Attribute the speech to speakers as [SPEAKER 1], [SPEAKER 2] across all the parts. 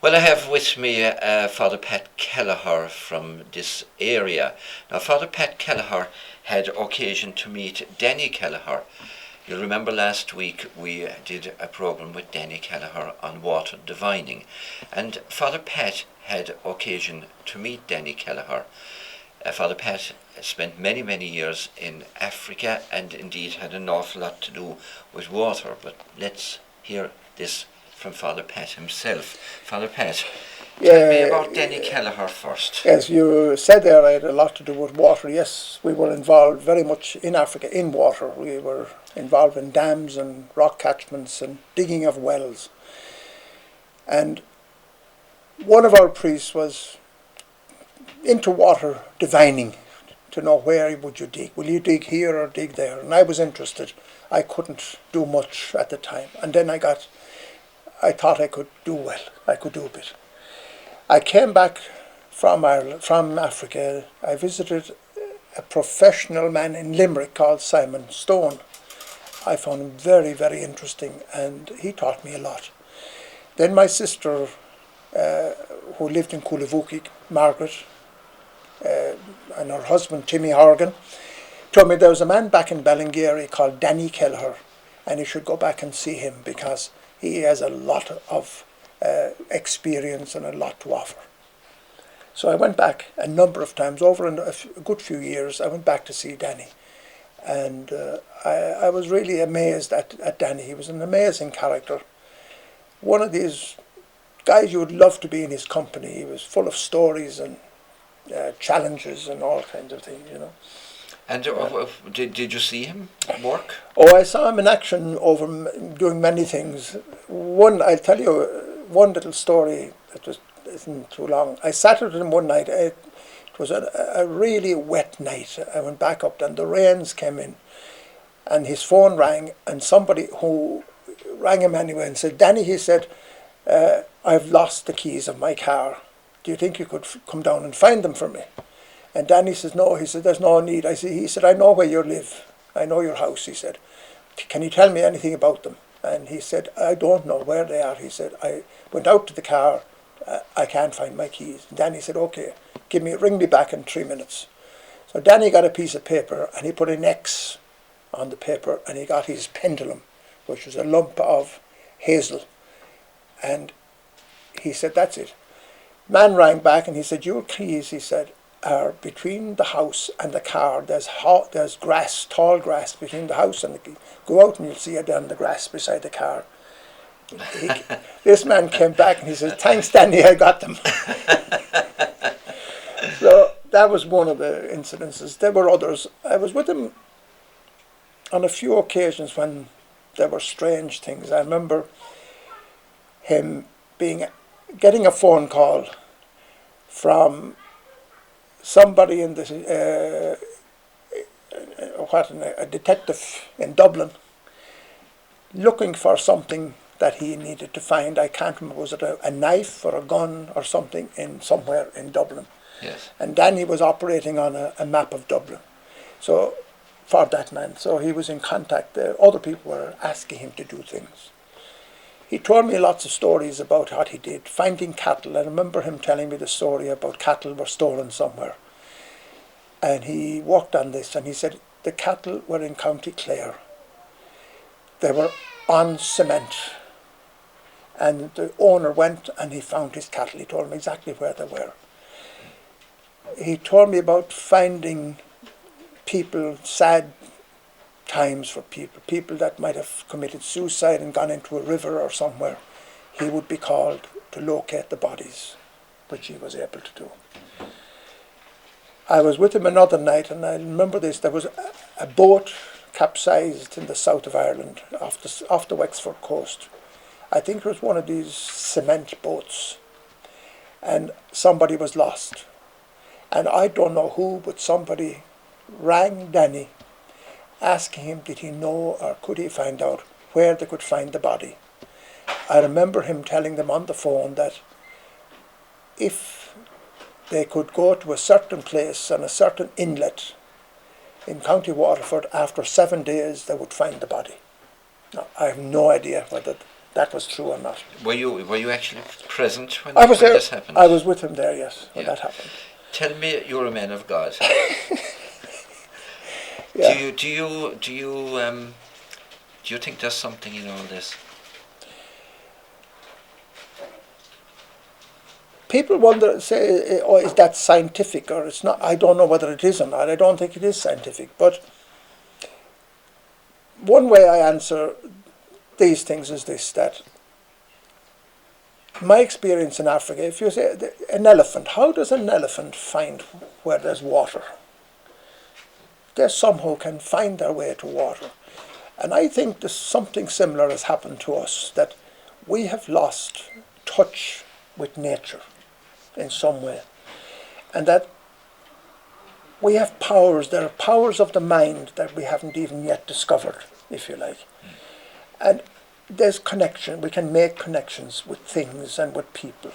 [SPEAKER 1] Well, I have with me Father Pat Kelleher from this area. Now, Father Pat Kelleher had occasion to meet Danny Kelleher. You'll remember last week we did a program with Danny Kelleher on water divining, and Father Pat had occasion to meet Danny Kelleher. Father Pat spent many, many years in Africa and indeed had an awful lot to do with water. But let's hear this from Father Pat himself. Father Pat, tell me about Danny Kelleher first.
[SPEAKER 2] As you said there, I had a lot to do with water. Yes, we were involved very much in Africa in water. We were involved in dams and rock catchments and digging of wells. And one of our priests was into water divining, to know where would you dig. Will you dig here or dig there? And I was interested. I couldn't do much at the time. And then I thought I could do well. I could do a bit. I came back from Ireland, from Africa. I visited a professional man in Limerick called Simon Stone. I found him very, very interesting, and he taught me a lot. Then my sister, who lived in Coolavookee, Margaret, and her husband, Timmy Horgan, told me there was a man back in Ballingeary called Danny Kelleher, and you should go back and see him because he has a lot of experience and a lot to offer. So I went back a number of times, over a good few years. I went back to see Danny, and I was really amazed at Danny. He was an amazing character. One of these guys you would love to be in his company. He was full of stories and challenges and all kinds of things, you know.
[SPEAKER 1] And did you see him work?
[SPEAKER 2] Oh, I saw him in action doing many things. I'll tell you one little story that isn't too long. I sat with him one night. It was a really wet night. I went back up, and the rains came in, and his phone rang, and somebody who rang him anyway and said, "Danny," he said, "I've lost the keys of my car. Do you think you could come down and find them for me?" And Danny says, "No." He said, "There's no need." He said, "I know where you live. I know your house." He said, "Can you tell me anything about them?" And he said, "I don't know where they are." He said, "I went out to the car. I can't find my keys." And Danny said, "Okay, ring me back in 3 minutes." So Danny got a piece of paper and he put an X on the paper, and he got his pendulum, which was a lump of hazel. And he said, "That's it." Man rang back and he said, "Your keys," he said, "are between the house and the car. There's grass, tall grass between the house and the key. Go out and you'll see it on the grass beside the car." This man came back and he said, "Thanks, Danny, I got them." So that was one of the incidences. There were others. I was with him on a few occasions when there were strange things. I remember him getting a phone call from somebody in the a detective in Dublin, looking for something that he needed to find. I can't remember, was it a knife or a gun or something somewhere in Dublin?
[SPEAKER 1] Yes.
[SPEAKER 2] And Danny was operating on a map of Dublin, so for that man. So he was in contact. Other people were asking him to do things. He told me lots of stories about what he did, finding cattle. I remember him telling me the story about cattle were stolen somewhere. And he worked on this, and he said the cattle were in County Clare. They were on cement. And the owner went and he found his cattle. He told him exactly where they were. He told me about finding people, sad times for people that might have committed suicide and gone into a river or somewhere. He would be called to locate the bodies, which he was able to do. I was with him another night, and I remember this. There was a boat capsized in the south of Ireland, off the Wexford coast. I think it was one of these cement boats, and somebody was lost. And I don't know who, but somebody rang Danny, asking him did he know or could he find out where they could find the body. I remember him telling them on the phone that if they could go to a certain place and a certain inlet in County Waterford, after 7 days they would find the body. Now, I have no idea whether that was true or not.
[SPEAKER 1] Were you actually present when,
[SPEAKER 2] I was
[SPEAKER 1] when
[SPEAKER 2] there.
[SPEAKER 1] this happened?
[SPEAKER 2] I was with him there, yes, when
[SPEAKER 1] Yeah.
[SPEAKER 2] that happened.
[SPEAKER 1] Tell me, you're a man of God.
[SPEAKER 2] Yeah.
[SPEAKER 1] Do you think there's something in all this?
[SPEAKER 2] People wonder, say, oh, is that scientific or it's not? I don't know whether it is or not. I don't think it is scientific. But one way I answer these things is this, that my experience in Africa, if you say an elephant, how does an elephant find where there's water? They somehow can find their way to water. And I think there's something similar has happened to us, that we have lost touch with nature in some way. And that we have powers, there are powers of the mind that we haven't even yet discovered, if you like. And there's connection, we can make connections with things and with people.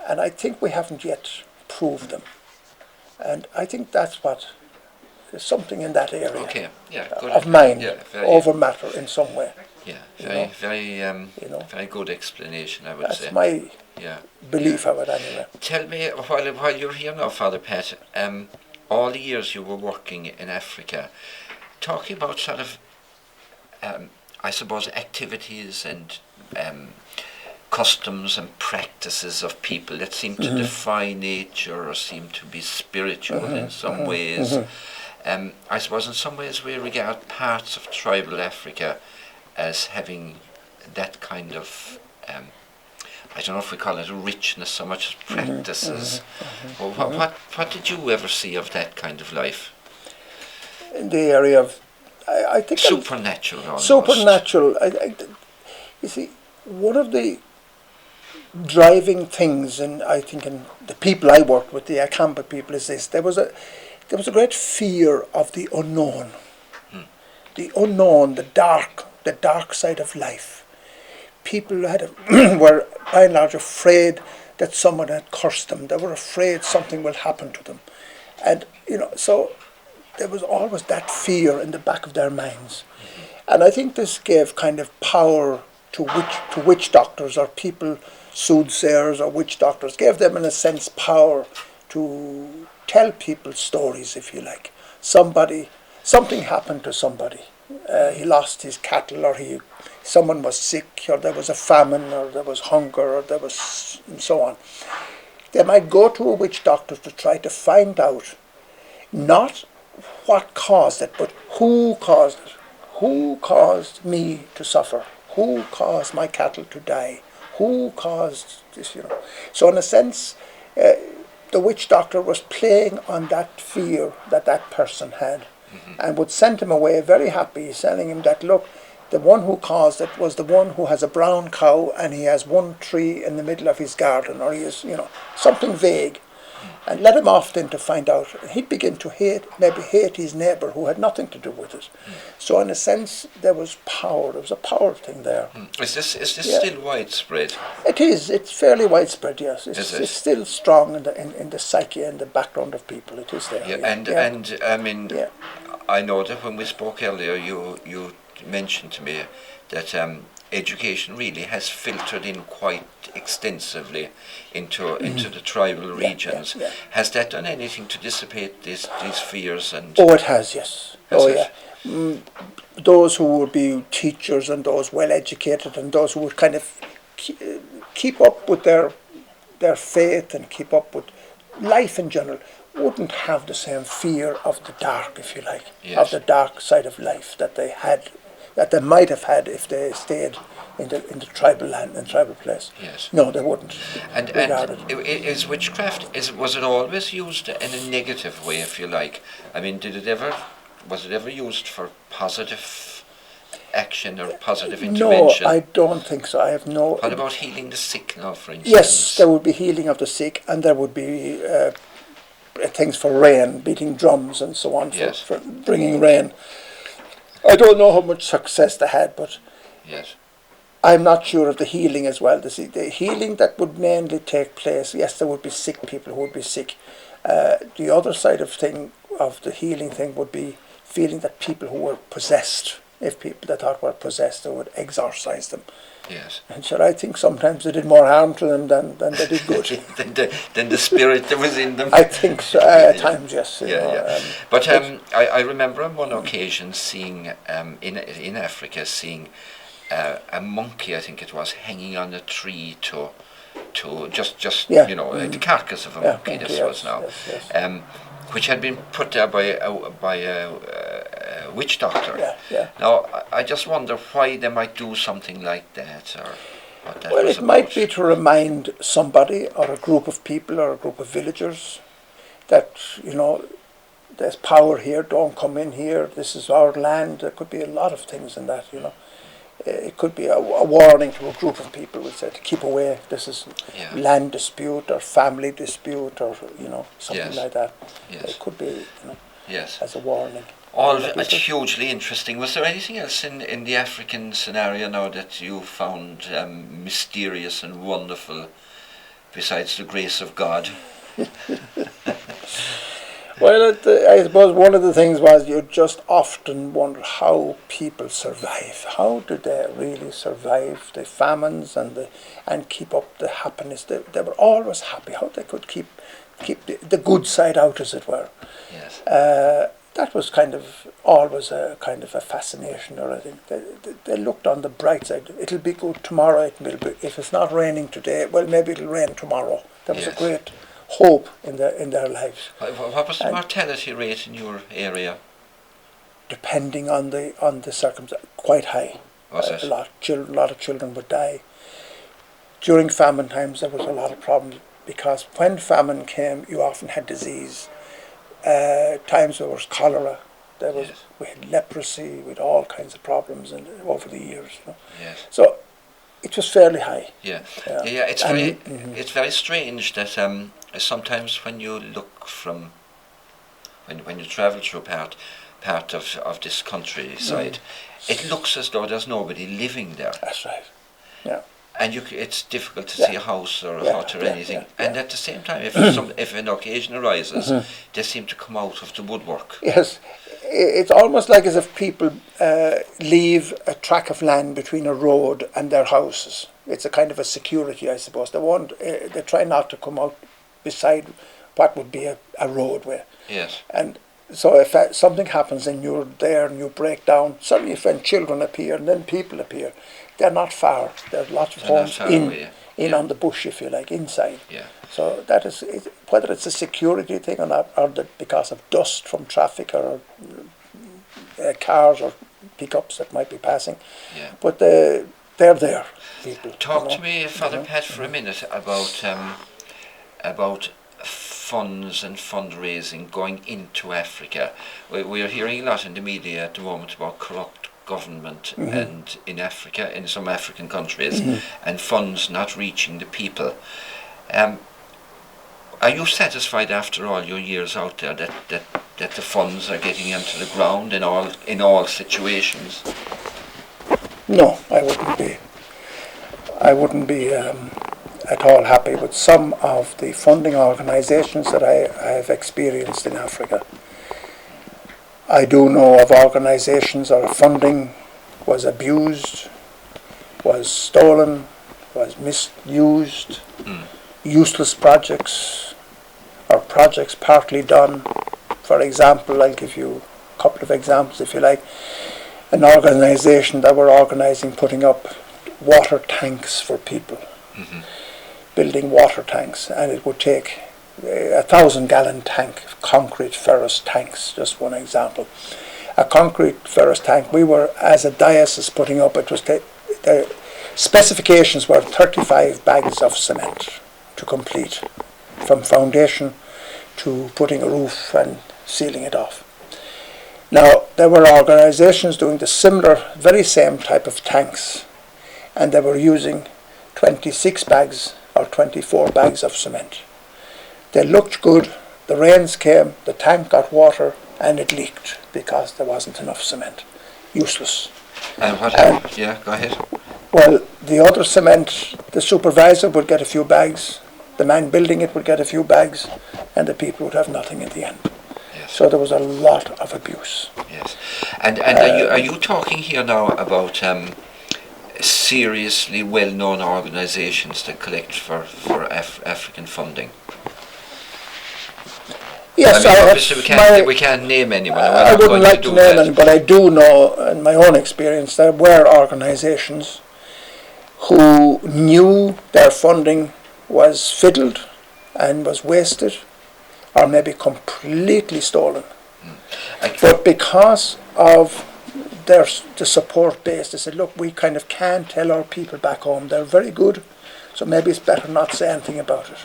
[SPEAKER 2] And I think we haven't yet proved them. And I think that's what, there's something in that area.
[SPEAKER 1] Okay, yeah, good.
[SPEAKER 2] Of mind,
[SPEAKER 1] yeah,
[SPEAKER 2] over matter in some way.
[SPEAKER 1] Yeah, very good explanation, I would say.
[SPEAKER 2] That's my
[SPEAKER 1] yeah.
[SPEAKER 2] belief of it anyway.
[SPEAKER 1] Tell me, while you're here now, Father Pat, all the years you were working in Africa, talking about sort of, I suppose, activities and customs and practices of people that seem to defy nature or seem to be spiritual in some ways. I suppose in some ways we regard parts of tribal Africa as having that kind of, I don't know if we call it a richness so much as practices. Well, what did you ever see of that kind of life?
[SPEAKER 2] In the area of, I think
[SPEAKER 1] supernatural almost.
[SPEAKER 2] Supernatural. You see, one of the driving things, and I think in the people I worked with, the Akamba people, is this: there was a great fear of the unknown, the unknown, the dark side of life. People were by and large afraid that someone had cursed them. They were afraid something will happen to them, and so there was always that fear in the back of their minds. And I think this gave kind of power to witch doctors, or people, soothsayers or witch doctors, gave them in a sense power to tell people stories, if you like. Something happened to somebody. He lost his cattle, or someone was sick, or there was a famine, or there was hunger, or there was, and so on. They might go to a witch doctor to try to find out not what caused it, but who caused it. Who caused me to suffer? Who caused my cattle to die? Who caused this, So in a sense, the witch doctor was playing on that fear that person had, and would send him away very happy, telling him that, look, the one who caused it was the one who has a brown cow and he has one tree in the middle of his garden, or he has, something vague. And let him off then to find out. He'd begin to hate his neighbour who had nothing to do with it. So in a sense, there was power. There was a power thing there.
[SPEAKER 1] Is this still widespread?
[SPEAKER 2] It is. It's fairly widespread. Yes,
[SPEAKER 1] It's
[SPEAKER 2] still strong in the psyche and the background of people. It is there.
[SPEAKER 1] Yeah, and I mean, I know that when we spoke earlier, you mentioned to me that education really has filtered in quite extensively into the tribal regions. Has that done anything to dissipate these fears? And
[SPEAKER 2] it has, yes. Those who would be teachers and those well educated and those who would kind of keep up with their faith and keep up with life in general wouldn't have the same fear of the dark, if you like, of the dark side of life that they might have had if they stayed in the tribal land and tribal place.
[SPEAKER 1] Yes.
[SPEAKER 2] No, they wouldn't.
[SPEAKER 1] And is witchcraft, was it always used in a negative way, if you like? I mean, was it ever used for positive action or positive intervention?
[SPEAKER 2] No, I don't think so. I have no.
[SPEAKER 1] What about healing the sick now, for instance?
[SPEAKER 2] Yes, there would be healing of the sick, and there would be things for rain, beating drums and so on, for bringing rain. I don't know how much success they had, but I'm not sure of the healing as well. The healing that would mainly take place, yes, there would be sick people who would be sick. The other side of the healing thing would be feeling that people who were possessed, if people that thought were possessed, they would exorcise them
[SPEAKER 1] Yes.
[SPEAKER 2] And so I think sometimes they did more harm to them than they did good.
[SPEAKER 1] than the spirit that was in them.
[SPEAKER 2] I think so, at times, yes.
[SPEAKER 1] But I remember on one occasion seeing in Africa seeing a monkey, I think it was, hanging on a tree to just the carcass of a monkey. This was now, which had been put there by a witch doctor. Now I just wonder why they might do something like that, or what that
[SPEAKER 2] well,
[SPEAKER 1] was
[SPEAKER 2] it might
[SPEAKER 1] about.
[SPEAKER 2] be to remind somebody or a group of people or a group of villagers that, there's power here, don't come in here, this is our land. There could be a lot of things in that, It could be a warning to a group of people who said, keep away, this is land dispute or family dispute or, something like that.
[SPEAKER 1] Yes.
[SPEAKER 2] It could be,
[SPEAKER 1] Yes.
[SPEAKER 2] as a warning.
[SPEAKER 1] All hugely interesting. Was there anything else in the African scenario now that you found mysterious and wonderful, besides the grace of God?
[SPEAKER 2] Well, I suppose one of the things was you just often wonder how people survive. How do they really survive the famines and keep up the happiness? They were always happy. How they could keep the good side out, as it were.
[SPEAKER 1] Yes.
[SPEAKER 2] That was kind of always a kind of a fascination. Or I think they looked on the bright side. It'll be good tomorrow. It will be. If it's not raining today, well, maybe it'll rain tomorrow. There was a great hope in their lives.
[SPEAKER 1] What was the mortality rate in your area?
[SPEAKER 2] Depending on the circumstance, quite high.
[SPEAKER 1] Was it?
[SPEAKER 2] A lot of children would die. During famine times, there was a lot of problems because when famine came, you often had disease. Times there was cholera. We had leprosy. We had all kinds of problems over the years.
[SPEAKER 1] Yes.
[SPEAKER 2] So it was fairly high.
[SPEAKER 1] Yeah. It's very strange that sometimes when you look from when you travel through part of this countryside, it looks as though there's nobody living there.
[SPEAKER 2] That's right. Yeah.
[SPEAKER 1] And it's difficult to see a house or a hut or anything. And at the same time, if an occasion arises, they seem to come out of the woodwork.
[SPEAKER 2] Yes, it's almost like as if people leave a tract of land between a road and their houses. It's a kind of a security, I suppose. They try not to come out beside what would be a roadway.
[SPEAKER 1] Yes.
[SPEAKER 2] And so if something happens and you're there and you break down, suddenly when children appear and then people appear, they're not far. There's lots of homes in on the bush, if you like, inside.
[SPEAKER 1] Yeah.
[SPEAKER 2] So that is, whether it's a security thing or not, or because of dust from traffic or cars or pickups that might be passing.
[SPEAKER 1] Yeah.
[SPEAKER 2] But they're there, people.
[SPEAKER 1] Talk to me, Father Pat, for a minute about funds and fundraising going into Africa. We are hearing a lot in the media at the moment about corrupt government and in Africa, in some African countries, and funds not reaching the people. Are you satisfied after all your years out there that the funds are getting into the ground in all situations?
[SPEAKER 2] No, I wouldn't be. I wouldn't be at all happy with some of the funding organisations that I have experienced in Africa. I do know of organisations where funding was abused, was stolen, was misused, useless projects, or projects partly done. For example, I'll give you a couple of examples if you like. An organisation that were organising putting up water tanks for people, building water tanks, and it would take 1,000-gallon tank, concrete ferrous tanks, just one example. A concrete ferrous tank, we were, as a diocese, putting up, it was the specifications were 35 bags of cement to complete, from foundation to putting a roof and sealing it off. Now, there were organisations doing the similar, very same type of tanks, and they were using 26 bags or 24 bags of cement. They looked good, the rains came, the tank got water, and it leaked because there wasn't enough cement. Useless.
[SPEAKER 1] And what happened? Yeah, go ahead.
[SPEAKER 2] Well, the other cement, the supervisor would get a few bags, the man building it would get a few bags, and the people would have nothing in the end.
[SPEAKER 1] Yes.
[SPEAKER 2] So there was a lot of abuse.
[SPEAKER 1] Yes. And are you talking here now about seriously well-known organisations that collect for African funding?
[SPEAKER 2] Yes,
[SPEAKER 1] I mean, obviously we can't name anyone.
[SPEAKER 2] I wouldn't like to name any, but I do know, in my own experience, there were organisations who knew their funding was fiddled and was wasted, or maybe completely stolen. But because of the support base, they said, look, we kind of can't tell our people back home. They're very good, so maybe it's better not to say anything about it.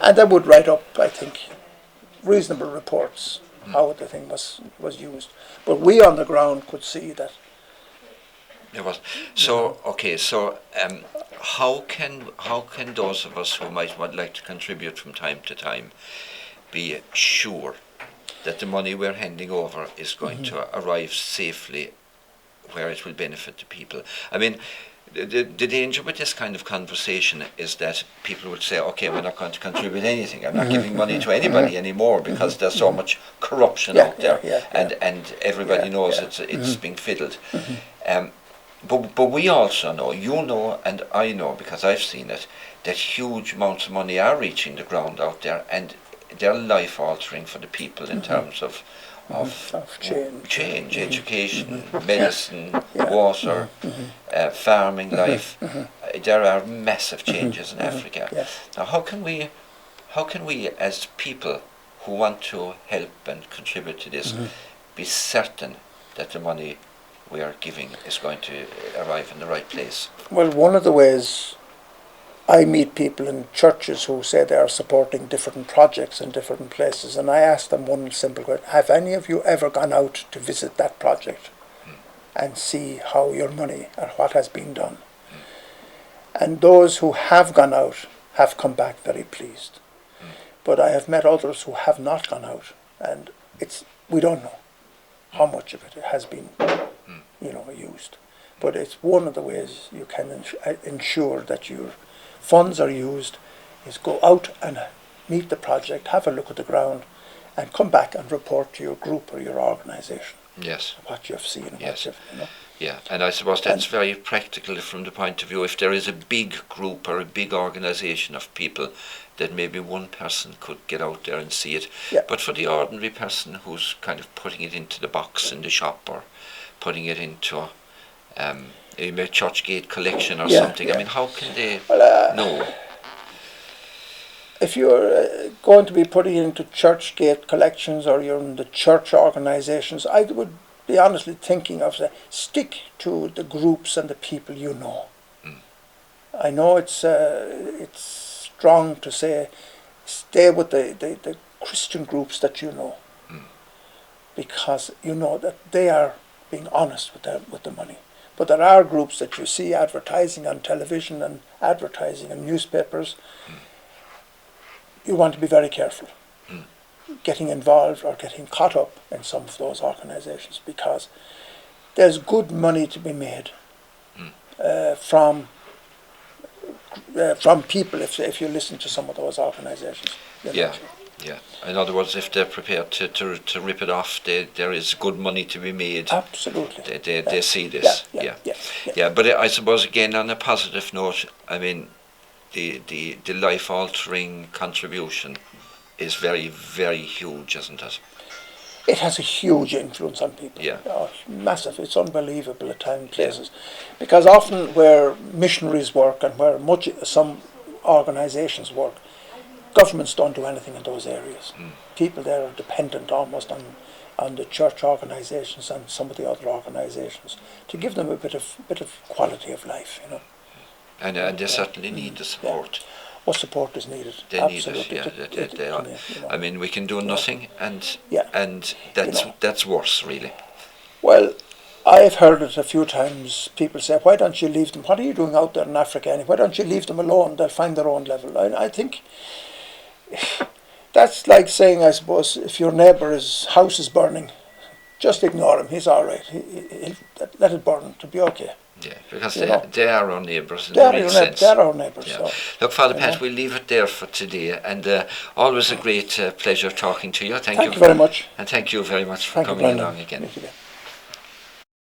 [SPEAKER 2] And they would write up, I think, reasonable reports how the thing was used. But we on the ground could see that.
[SPEAKER 1] It was. So, okay, so how can those of us who might like to contribute from time to time be sure that the money we're handing over is going to arrive safely where it will benefit the people? I mean, the danger with this kind of conversation is that people would say, okay, we're not going to contribute anything. I'm not giving money to anybody anymore because there's so much corruption out there, and everybody knows it's being fiddled. But we also know, you know and I know, because I've seen it, that huge amounts of money are reaching the ground out there, and they're life altering for the people in terms of change, education, medicine, water, farming life. There are massive changes in Africa. Now, how can we as people who want to help and contribute to this be certain that the money we are giving is going to arrive in the right place?
[SPEAKER 2] Well, one of the ways I meet people in churches who say they are supporting different projects in different places, and I ask them one simple question: have any of you ever gone out to visit that project and see how your money or what has been done? And those who have gone out have come back very pleased. But I have met others who have not gone out, and we don't know how much of it has been used. But it's one of the ways you can ensure that your funds are used, is go out and meet the project, have a look at the ground, and come back and report to your group or your organisation what you've seen.
[SPEAKER 1] Yeah, and I suppose that's very practical from the point of view, if there is a big group or a big organisation of people, that maybe one person could get out there and see it. But for the ordinary person who's kind of putting it into the box in the shop, or putting it into a church gate collection or something, I mean, how can they know?
[SPEAKER 2] If you're going to be putting it into church gate collections, or you're in the church organisations, I would be honestly thinking of stick to the groups and the people you know. I know it's strong to say stay with the Christian groups that you know, because you know that they are being honest with the money. But there are groups that you see advertising on television and advertising in newspapers. You want to be very careful getting involved or getting caught up in some of those organisations, because there's good money to be made from people if you listen to some of those organisations.
[SPEAKER 1] Yeah. In other words, if they're prepared to rip it off, there is good money to be made.
[SPEAKER 2] Absolutely.
[SPEAKER 1] They see this. Yeah. But I suppose, again, on a positive note, I mean, the life-altering contribution is very, very huge, isn't it?
[SPEAKER 2] It has a huge influence on people.
[SPEAKER 1] Yeah.
[SPEAKER 2] Massive. It's unbelievable at times places. Because often where missionaries work and where some organisations work, governments don't do anything in those areas. People there are dependent almost on the church organisations and some of the other organisations to give them a bit of quality of life,
[SPEAKER 1] And they certainly need the support.
[SPEAKER 2] What support is needed?
[SPEAKER 1] They
[SPEAKER 2] Absolutely.
[SPEAKER 1] need it. They are. I mean, we can do nothing, and that's worse, really.
[SPEAKER 2] Well, I've heard it a few times. People say, "Why don't you leave them? What are you doing out there in Africa? Why don't you leave them alone? They'll find their own level." I think that's like saying, I suppose, if your neighbour's house is burning, just ignore him. He's all right. He'll let it burn to be okay.
[SPEAKER 1] Yeah, because they are our neighbours in
[SPEAKER 2] the
[SPEAKER 1] real sense.
[SPEAKER 2] They're our neighbours.
[SPEAKER 1] Yeah.
[SPEAKER 2] So,
[SPEAKER 1] look, Father Pat, we'll leave it there for today, and always a great pleasure talking to you. Thank you
[SPEAKER 2] very much.
[SPEAKER 1] And thank you very much for coming along again.